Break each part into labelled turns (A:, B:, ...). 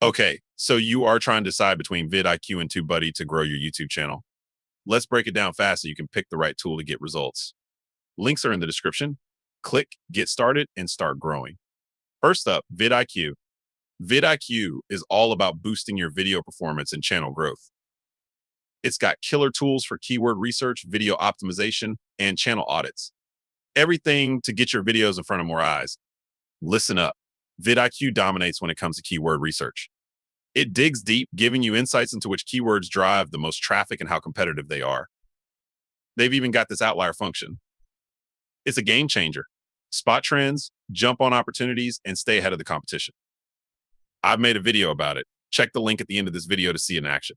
A: Okay, so you are trying to decide between VidIQ and TubeBuddy to grow your YouTube channel. Let's break it down fast so you can pick the right tool to get results. Links are in the description. Click, get started, and start growing. First up, VidIQ. VidIQ is all about boosting your video performance and channel growth. It's got killer tools for keyword research, video optimization, and channel audits. Everything to get your videos in front of more eyes. Listen up. VidIQ dominates when it comes to keyword research. It digs deep, giving you insights into which keywords drive the most traffic and how competitive they are. They've even got this outlier function. It's a game changer. Spot trends, jump on opportunities, and stay ahead of the competition. I've made a video about it. Check the link at the end of this video to see it in action.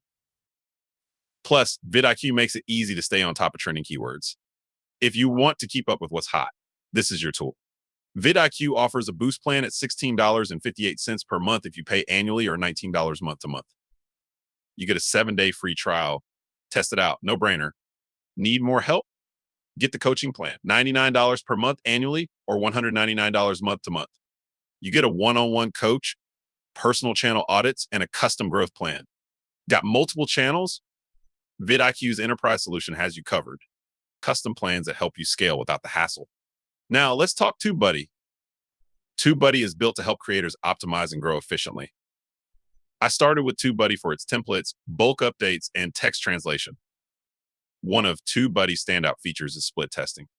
A: Plus, VidIQ makes it easy to stay on top of trending keywords. If you want to keep up with what's hot, this is your tool. VidIQ offers a boost plan at $16.58 per month if you pay annually, or $19 month to month. You get a 7-day free trial. Test it out. No brainer. Need more help? Get the coaching plan. $99 per month annually, or $199 month to month. You get a one-on-one coach, personal channel audits, and a custom growth plan. Got multiple channels? VidIQ's enterprise solution has you covered. Custom plans that help you scale without the hassle. Now, let's talk TubeBuddy. TubeBuddy is built to help creators optimize and grow efficiently. I started with TubeBuddy for its templates, bulk updates, and text translation. One of TubeBuddy's standout features is split testing.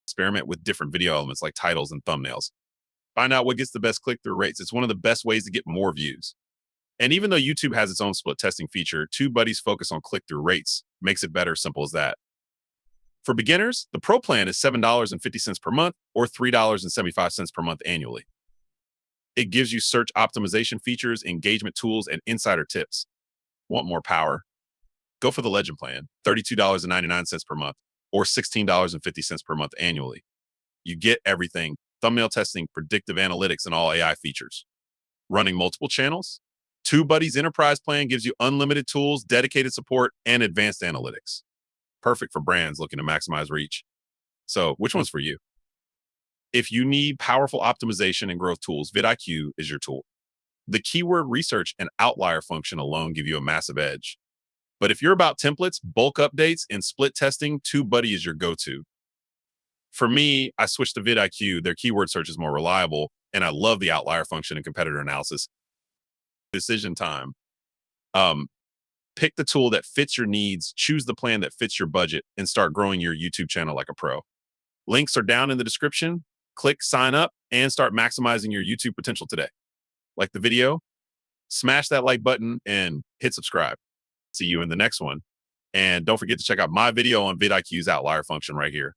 A: Experiment with different video elements like titles and thumbnails. Find out what gets the best click-through rates. It's one of the best ways to get more views. And even though YouTube has its own split testing feature, TubeBuddy's focus on click-through rates makes it better, simple as that. For beginners, the Pro plan is $7.50 per month, or $3.75 per month annually. It gives you search optimization features, engagement tools, and insider tips. Want more power? Go for the Legend plan, $32.99 per month, or $16.50 per month annually. You get everything: thumbnail testing, predictive analytics, and all AI features. Running multiple channels? TubeBuddy's enterprise plan gives you unlimited tools, dedicated support, and advanced analytics. Perfect for brands looking to maximize reach. So, which one's for you? If you need powerful optimization and growth tools, VidIQ is your tool. The keyword research and outlier function alone give you a massive edge. But if you're about templates, bulk updates, and split testing, TubeBuddy is your go-to. For me, I switched to VidIQ. Their keyword search is more reliable, and I love the outlier function and competitor analysis. Decision time. Pick the tool that fits your needs, choose the plan that fits your budget, and start growing your YouTube channel like a pro. Links are down in the description. Click sign up and start maximizing your YouTube potential today. Like the video, smash that like button and hit subscribe. See you in the next one. And don't forget to check out my video on VidIQ's outlier function right here.